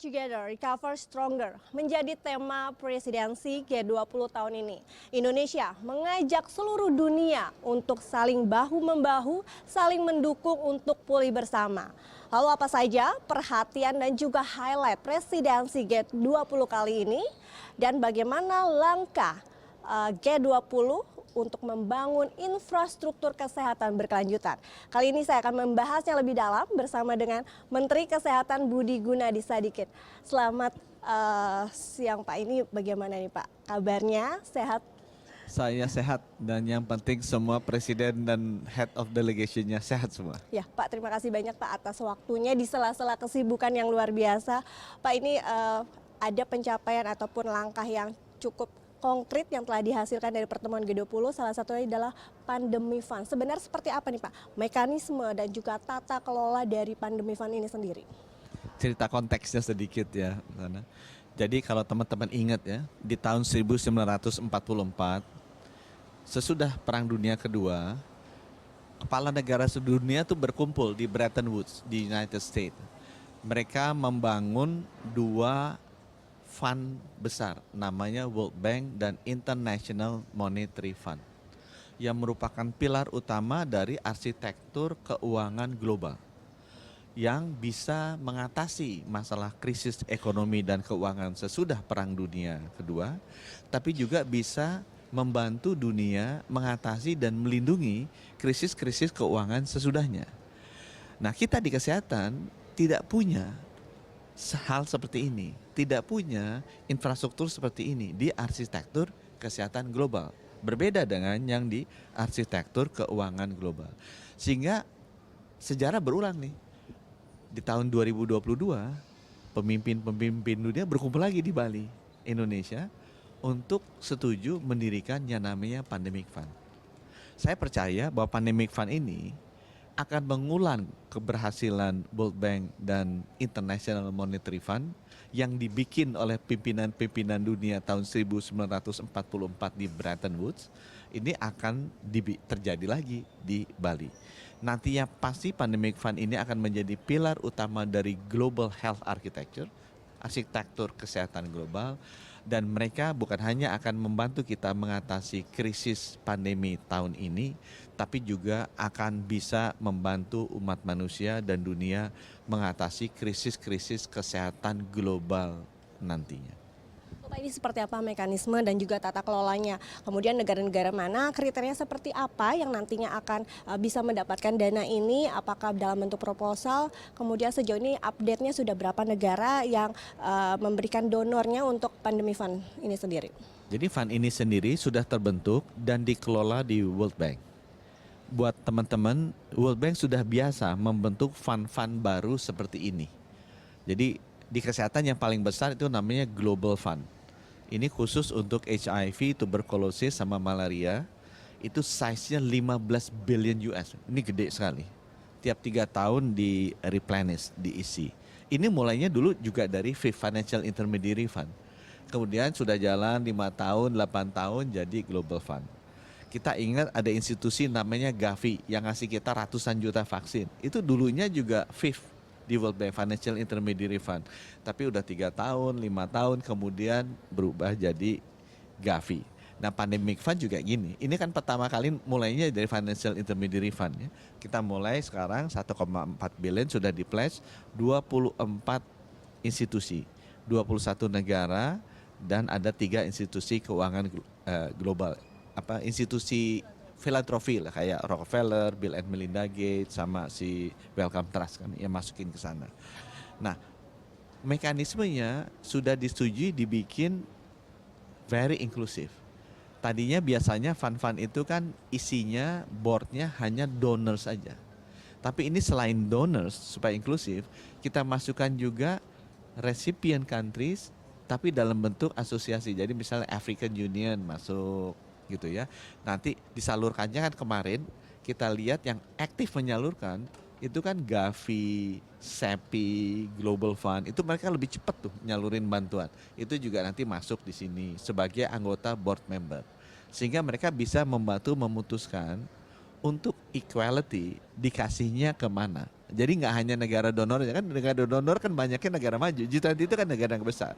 Together, Recover Stronger menjadi tema presidensi G20 tahun ini. Indonesia mengajak seluruh dunia untuk saling bahu-membahu, saling mendukung untuk pulih bersama. Lalu apa saja perhatian dan juga highlight presidensi G20 kali ini? Dan bagaimana langkah G20 untuk membangun infrastruktur kesehatan berkelanjutan. Kali ini saya akan membahasnya lebih dalam bersama dengan Menteri Kesehatan Budi Gunadi Sadikin. Selamat siang Pak, ini bagaimana nih Pak? Kabarnya sehat? Saya sehat dan yang penting semua presiden dan head of delegation-nya sehat semua. Ya Pak, terima kasih banyak Pak atas waktunya di sela-sela kesibukan yang luar biasa. Pak, ini ada pencapaian ataupun langkah yang cukup konkret yang telah dihasilkan dari pertemuan G20, salah satunya adalah pandemi fund. Sebenarnya seperti apa nih Pak mekanisme dan juga tata kelola dari pandemi fund ini sendiri? Cerita konteksnya sedikit ya. Jadi kalau teman-teman ingat ya, di tahun 1944, sesudah Perang Dunia Kedua, kepala negara sedunia tuh berkumpul di Bretton Woods di United States. Mereka membangun dua fund besar, namanya World Bank dan International Monetary Fund, yang merupakan pilar utama dari arsitektur keuangan global yang bisa mengatasi masalah krisis ekonomi dan keuangan sesudah Perang Dunia Kedua, tapi juga bisa membantu dunia mengatasi dan melindungi krisis-krisis keuangan sesudahnya. Nah, kita di kesehatan tidak punya hal seperti ini, tidak punya infrastruktur seperti ini di arsitektur kesehatan global. Berbeda dengan yang di arsitektur keuangan global. Sehingga sejarah berulang nih. Di tahun 2022, pemimpin-pemimpin dunia berkumpul lagi di Bali, Indonesia, untuk setuju mendirikan yang namanya Pandemic Fund. Saya percaya bahwa Pandemic Fund ini akan mengulang keberhasilan World Bank dan International Monetary Fund yang dibikin oleh pimpinan-pimpinan dunia tahun 1944 di Bretton Woods. Ini akan terjadi lagi di Bali. Nantinya pasti Pandemic Fund ini akan menjadi pilar utama dari Global Health Architecture, arsitektur kesehatan global, dan mereka bukan hanya akan membantu kita mengatasi krisis pandemi tahun ini, tapi juga akan bisa membantu umat manusia dan dunia mengatasi krisis-krisis kesehatan global nantinya. Pak, ini seperti apa mekanisme dan juga tata kelolanya? Kemudian negara-negara mana, kriteria seperti apa yang nantinya akan bisa mendapatkan dana ini? Apakah dalam bentuk proposal? Kemudian sejauh ini update-nya sudah berapa negara yang memberikan donornya untuk pandemi fund ini sendiri? Jadi fund ini sendiri sudah terbentuk dan dikelola di World Bank. Buat teman-teman, World Bank sudah biasa membentuk fund-fund baru seperti ini. Jadi di kesehatan yang paling besar itu namanya Global Fund. Ini khusus untuk HIV, tuberkulosis, sama malaria. Itu size-nya 15 billion US. Ini gede sekali. Tiap 3 tahun di replenish, diisi. Ini mulainya dulu juga dari Fifth Financial Intermediary Fund. Kemudian sudah jalan 5 tahun, 8 tahun jadi Global Fund. Kita ingat ada institusi namanya Gavi yang ngasih kita ratusan juta vaksin. Itu dulunya juga Fifth di World Bank Financial Intermediary Fund. Tapi udah 3 tahun, 5 tahun kemudian berubah jadi Gavi. Nah, Pandemic Fund juga gini. Ini kan pertama kali mulainya dari Financial Intermediary Fund ya. Kita mulai sekarang 1,4 billion sudah di-pledge 24 institusi, 21 negara dan ada 3 institusi keuangan global. Institusi filantropi lah kayak Rockefeller, Bill and Melinda Gates sama si Wellcome Trust kan yang masukin ke sana. Nah, mekanismenya sudah disetujui dibikin very inclusive. Tadinya biasanya fund-fund itu kan isinya boardnya hanya donors saja. Tapi ini selain donors supaya inklusif, kita masukkan juga recipient countries tapi dalam bentuk asosiasi. Jadi misalnya African Union masuk gitu ya. Nanti disalurkannya kan kemarin kita lihat yang aktif menyalurkan itu kan Gavi, SEPI, Global Fund, itu mereka lebih cepat tuh nyalurin bantuan. Itu juga nanti masuk di sini sebagai anggota board member. Sehingga mereka bisa membantu memutuskan untuk equality dikasihnya kemana? Jadi nggak hanya negara donornya kan, negara donor kan banyaknya negara maju. G20 itu kan negara yang besar.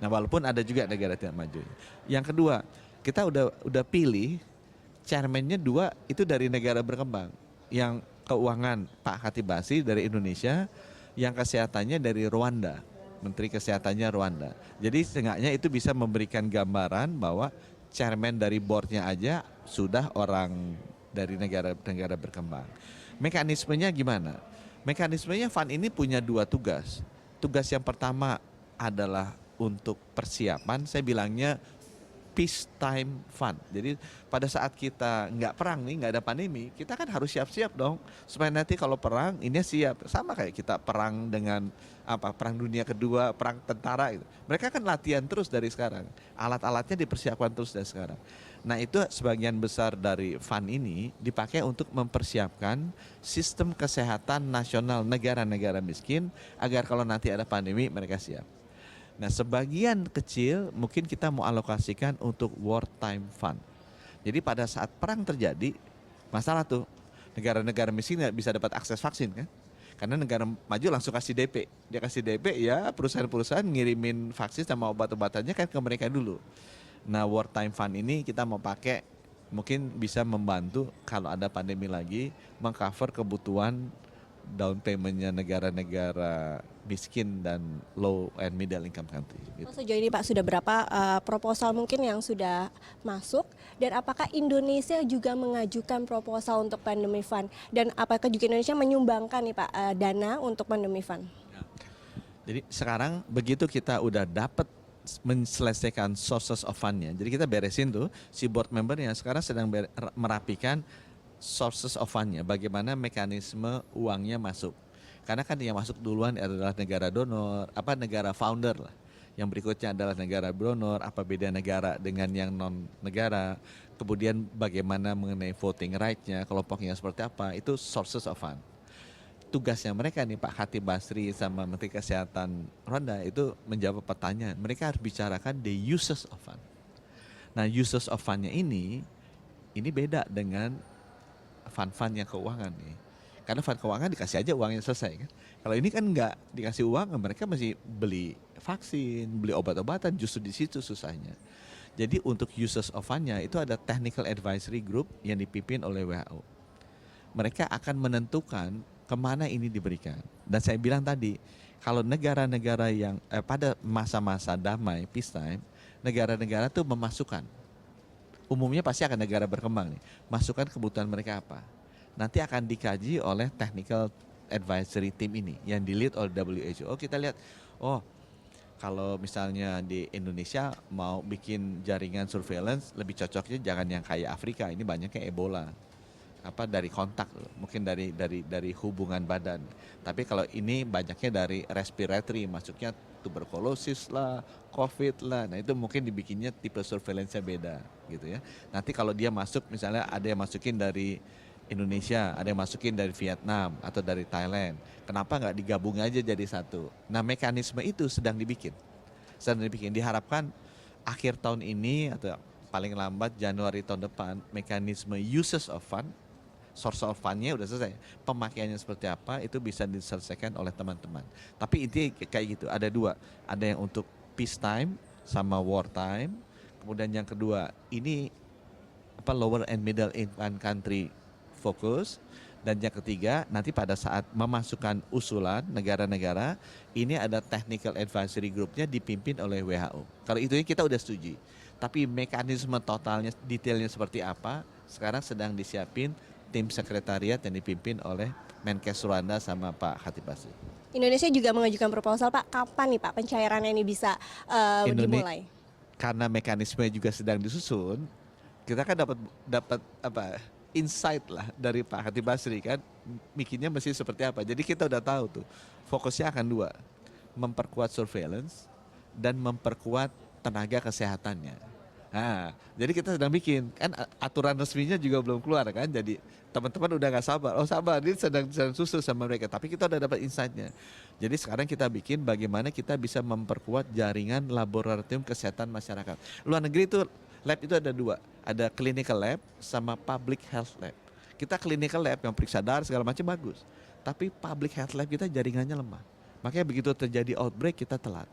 Nah walaupun ada juga negara tidak maju. Yang kedua, kita udah pilih chairman-nya 2 itu dari negara berkembang. Yang keuangan Pak Khatib Basri dari Indonesia, yang kesehatannya dari Rwanda. Menteri Kesehatannya Rwanda. Jadi setengahnya itu bisa memberikan gambaran bahwa chairman dari boardnya aja sudah orang dari negara-negara berkembang. Mekanismenya gimana? Mekanismenya fund ini punya 2 tugas. Tugas yang pertama adalah untuk persiapan, saya bilangnya peacetime fund. Jadi pada saat kita nggak perang nih, nggak ada pandemi, kita kan harus siap-siap dong supaya nanti kalau perang ini siap. Sama kayak kita perang dengan perang dunia kedua, perang tentara gitu. Mereka kan latihan terus dari sekarang. Alat-alatnya dipersiapkan terus dari sekarang. Nah, itu sebagian besar dari fund ini dipakai untuk mempersiapkan sistem kesehatan nasional negara-negara miskin agar kalau nanti ada pandemi mereka siap. Nah, sebagian kecil mungkin kita mau alokasikan untuk wartime fund. Jadi pada saat perang terjadi, masalah tuh negara-negara miskin nggak bisa dapat akses vaksin kan? Karena negara maju langsung kasih DP. Dia kasih DP ya perusahaan-perusahaan ngirimin vaksin sama obat-obatannya kan ke mereka dulu. Nah, wartime fund ini kita mau pakai mungkin bisa membantu kalau ada pandemi lagi mengcover kebutuhan down payment-nya negara-negara miskin dan low and middle income country. Gitu. Sejauh ini Pak sudah berapa proposal mungkin yang sudah masuk dan apakah Indonesia juga mengajukan proposal untuk pandemic fund dan apakah juga Indonesia menyumbangkan nih Pak dana untuk pandemic fund? Jadi sekarang begitu kita udah dapat menyelesaikan sources of fund-nya, jadi kita beresin tuh si board membernya sekarang sedang merapikan sources of fund-nya, bagaimana mekanisme uangnya masuk. Karena kan yang masuk duluan adalah negara donor, negara founder lah. Yang berikutnya adalah negara donor, apa beda negara dengan yang non negara. Kemudian bagaimana mengenai voting right-nya, kelompoknya seperti apa, itu sources of fund. Tugasnya mereka nih Pak Khatib Basri sama Menteri Kesehatan Rwanda itu menjawab pertanyaan. Mereka harus bicarakan the uses of fund. Nah, uses of fund-nya ini beda dengan fund-fund yang keuangan nih. Karena fund keuangan dikasih aja uangnya selesai kan. Kalau ini kan nggak dikasih uang, mereka masih beli vaksin, beli obat-obatan, justru di situ susahnya. Jadi untuk uses of fund-nya itu ada technical advisory group yang dipimpin oleh WHO. Mereka akan menentukan kemana ini diberikan. Dan saya bilang tadi, kalau negara-negara yang pada masa-masa damai, peacetime, negara-negara tuh memasukkan. Umumnya pasti akan negara berkembang nih, masukkan kebutuhan mereka apa. Nanti akan dikaji oleh technical advisory team ini yang di-lead oleh WHO. Kita lihat, kalau misalnya di Indonesia mau bikin jaringan surveillance, lebih cocoknya jangan yang kayak Afrika, ini banyaknya Ebola. Dari kontak, mungkin dari hubungan badan. Tapi kalau ini banyaknya dari respiratory, masuknya tuberkulosis lah, COVID lah. Nah itu mungkin dibikinnya tipe surveillance-nya beda gitu ya. Nanti kalau dia masuk, misalnya ada yang masukin dari Indonesia, ada yang masukin dari Vietnam atau dari Thailand. Kenapa nggak digabung aja jadi satu? Nah mekanisme itu sedang dibikin. Diharapkan akhir tahun ini atau paling lambat Januari tahun depan mekanisme uses of fund, source of fund-nya udah selesai. Pemakaiannya seperti apa itu bisa diselesaikan oleh teman-teman. Tapi intinya kayak gitu, ada 2. Ada yang untuk peacetime sama wartime. Kemudian yang kedua, ini lower and middle income country fokus. Dan yang ketiga, nanti pada saat memasukkan usulan negara-negara, ini ada technical advisory groupnya dipimpin oleh WHO. Kalau itu kita udah setuju. Tapi mekanisme totalnya, detailnya seperti apa, sekarang sedang disiapin tim sekretariat yang dipimpin oleh Menkes Rwanda sama Pak Khatib Basri. Indonesia juga mengajukan proposal Pak, kapan nih Pak pencairannya ini bisa dimulai? Karena mekanisme juga sedang disusun, kita kan dapat insight lah dari Pak Khatib Basri kan, bikinnya mesti seperti apa. Jadi kita udah tahu tuh, fokusnya akan 2, memperkuat surveillance dan memperkuat tenaga kesehatannya. Nah, jadi kita sedang bikin, kan aturan resminya juga belum keluar kan, jadi teman-teman udah gak sabar, ini sedang susul sama mereka, tapi kita udah dapat insight-nya. Jadi sekarang kita bikin bagaimana kita bisa memperkuat jaringan laboratorium kesehatan masyarakat. Luar negeri itu lab itu ada 2, ada clinical lab sama public health lab. Kita clinical lab yang periksa darah segala macam bagus. Tapi public health lab kita jaringannya lemah. Makanya begitu terjadi outbreak kita telat.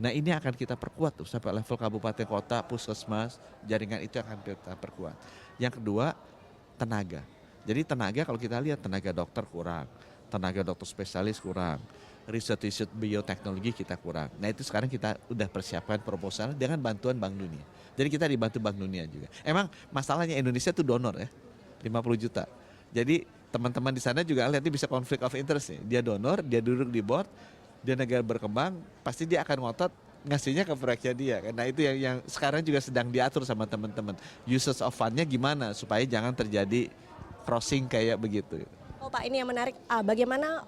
Nah ini akan kita perkuat tuh sampai level kabupaten kota, puskesmas, jaringan itu akan kita perkuat. Yang kedua, tenaga. Jadi tenaga kalau kita lihat tenaga dokter kurang, tenaga dokter spesialis kurang, riset bioteknologi kita kurang. Nah itu sekarang kita udah persiapkan proposal dengan bantuan Bank Dunia. Jadi kita dibantu Bank Dunia juga. Emang masalahnya Indonesia tuh donor ya, 50 juta. Jadi teman-teman di sana juga lihat dia bisa konflik of interest nih. Dia donor, dia duduk di board, dia negara berkembang, pasti dia akan ngotot ngasihnya ke proyeknya dia. Nah itu yang sekarang juga sedang diatur sama teman-teman. Usage of fund-nya gimana supaya jangan terjadi crossing kayak begitu. Oh Pak, ini yang menarik. Bagaimana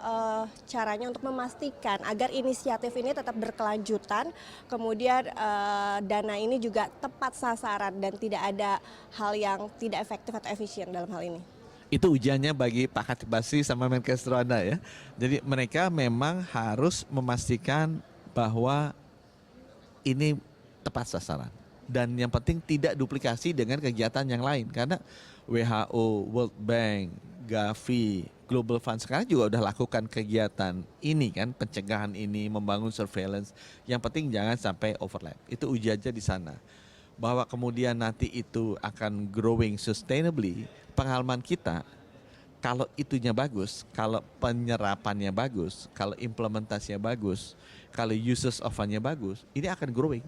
caranya untuk memastikan agar inisiatif ini tetap berkelanjutan, kemudian dana ini juga tepat sasaran dan tidak ada hal yang tidak efektif atau efisien dalam hal ini? Itu ujiannya bagi Pak Khatib Basri sama Menkes Rohana ya. Jadi mereka memang harus memastikan bahwa ini tepat sasaran. Dan yang penting tidak duplikasi dengan kegiatan yang lain. Karena WHO, World Bank, Gavi, Global Fund sekarang juga udah lakukan kegiatan ini kan, pencegahan ini, membangun surveillance. Yang penting jangan sampai overlap. Itu ujiannya di sana. Bahwa kemudian nanti itu akan growing sustainably, pengalaman kita kalau itunya bagus, kalau penyerapannya bagus, kalau implementasinya bagus, kalau uses of fund-nya bagus, ini akan growing.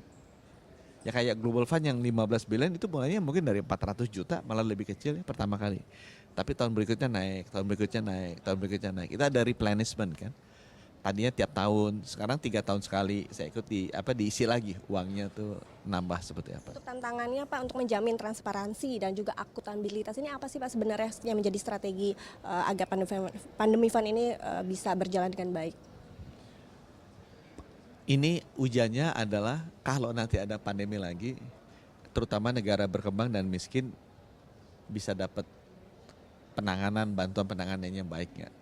Ya kayak Global Fund yang 15 billion itu mulainya mungkin dari 400 juta malah lebih kecil ya pertama kali. Tapi tahun berikutnya naik, tahun berikutnya naik, tahun berikutnya naik. Kita ada replenishment kan. Tadinya tiap tahun, sekarang 3 tahun sekali saya ikut diisi lagi uangnya tuh nambah seperti apa. Untuk tantangannya Pak untuk menjamin transparansi dan juga akuntabilitas ini apa sih Pak sebenarnya yang menjadi strategi agar pandemi fund ini bisa berjalan dengan baik? Ini ujiannya adalah kalau nanti ada pandemi lagi, terutama negara berkembang dan miskin bisa dapat bantuan penanganannya yang baik nggak.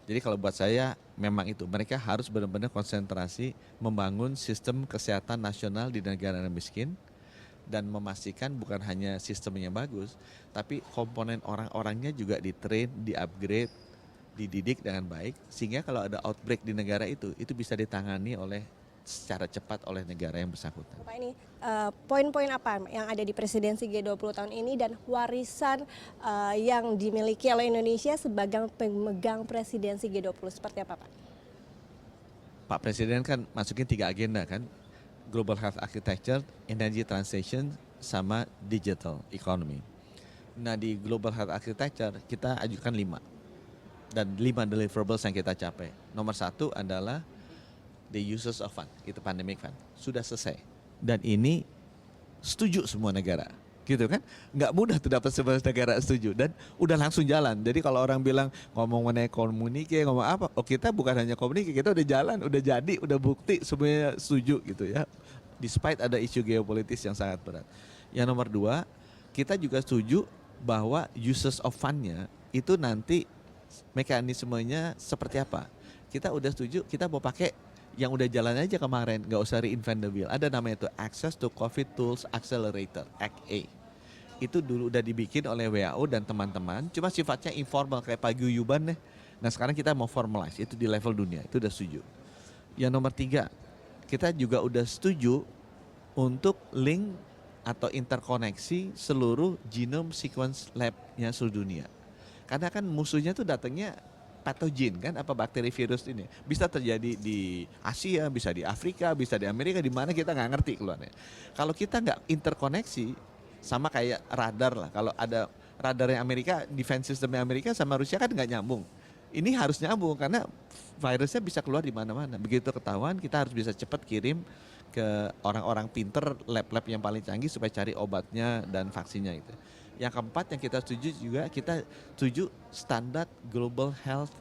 Jadi kalau buat saya memang itu mereka harus benar-benar konsentrasi membangun sistem kesehatan nasional di negara miskin dan memastikan bukan hanya sistemnya bagus, tapi komponen orang-orangnya juga di-train, di-upgrade, dididik dengan baik sehingga kalau ada outbreak di negara itu bisa ditangani secara cepat oleh negara yang bersangkutan. Pak ini poin-poin apa yang ada di presidensi G20 tahun ini dan warisan yang dimiliki oleh Indonesia sebagai pemegang presidensi G20 seperti apa Pak? Pak Presiden kan masukin 3 agenda kan, Global Health Architecture, Energy Transition, sama Digital Economy. Nah di Global Health Architecture kita ajukan 5 dan 5 deliverables yang kita capai. Nomor 1 adalah the uses of fund, itu pandemic fund, sudah selesai. Dan ini setuju semua negara, gitu kan? Nggak mudah tuh dapat semua negara setuju dan udah langsung jalan. Jadi kalau orang bilang ngomong mengenai komunike, ngomong apa? Oh kita bukan hanya komunike, kita udah jalan, udah jadi, udah bukti semuanya setuju gitu ya. Despite ada isu geopolitis yang sangat berat. Yang nomor 2, kita juga setuju bahwa uses of fund-nya itu nanti mekanismenya seperti apa. Kita udah setuju, kita mau pakai yang udah jalan aja kemarin, nggak usah reinvent the wheel. Ada namanya itu Access to COVID Tools Accelerator, ACT-A. Itu dulu udah dibikin oleh WHO dan teman-teman, cuma sifatnya informal kayak paguyuban deh. Nah sekarang kita mau formalize, itu di level dunia, itu udah setuju. Yang nomor 3, kita juga udah setuju untuk link atau interkoneksi seluruh genome sequence lab-nya seluruh dunia. Karena kan musuhnya tuh datangnya patogen kan, apa bakteri virus ini bisa terjadi di Asia, bisa di Afrika, bisa di Amerika, di mana kita nggak ngerti keluarnya. Kalau kita nggak interkoneksi, sama kayak radar lah. Kalau ada radarnya Amerika, defense systemnya Amerika sama Rusia kan nggak nyambung. Ini harus nyambung karena virusnya bisa keluar di mana-mana. Begitu ketahuan, kita harus bisa cepat kirim ke orang-orang pinter, lab-lab yang paling canggih supaya cari obatnya dan vaksinnya itu. Yang keempat yang kita setuju juga, kita setuju standar Global Health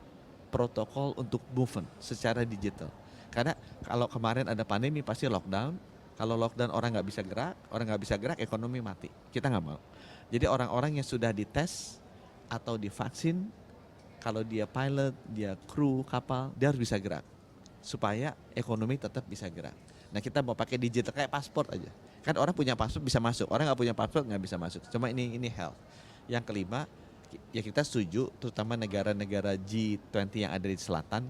Protocol untuk movement secara digital. Karena kalau kemarin ada pandemi pasti lockdown. Kalau lockdown orang nggak bisa gerak, ekonomi mati. Kita nggak mau. Jadi orang-orang yang sudah dites atau divaksin, kalau dia pilot, dia kru kapal, dia harus bisa gerak supaya ekonomi tetap bisa gerak. Nah kita mau pakai digital kayak paspor aja. Kan orang punya paspor bisa masuk, orang nggak punya paspor nggak bisa masuk. Cuma ini health. Yang kelima, ya kita setuju, terutama negara-negara G20 yang ada di selatan,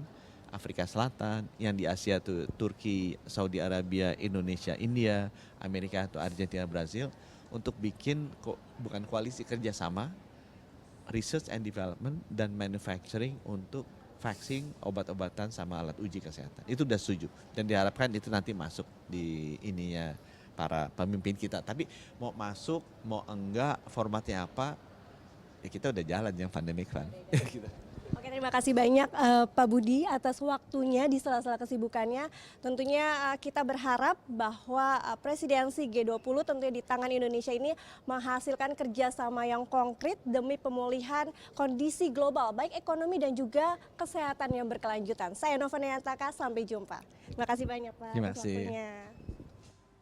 Afrika Selatan, yang di Asia tuh Turki, Saudi Arabia, Indonesia, India, Amerika atau Argentina, Brazil, untuk bikin bukan koalisi, kerjasama research and development dan manufacturing untuk vaksin, obat-obatan sama alat uji kesehatan. Itu udah setuju dan diharapkan itu nanti masuk di ininya para pemimpin kita. Tapi mau masuk, mau enggak, formatnya apa, ya kita udah jalan yang pandemic fund. Oke, terima kasih banyak Pak Budi atas waktunya di sela-sela kesibukannya. Tentunya kita berharap bahwa presidensi G20 tentunya di tangan Indonesia ini menghasilkan kerjasama yang konkret demi pemulihan kondisi global, baik ekonomi dan juga kesehatan yang berkelanjutan. Saya Nova Nayantaka, sampai jumpa. Terima kasih banyak Pak Terima atas kasih. waktunya.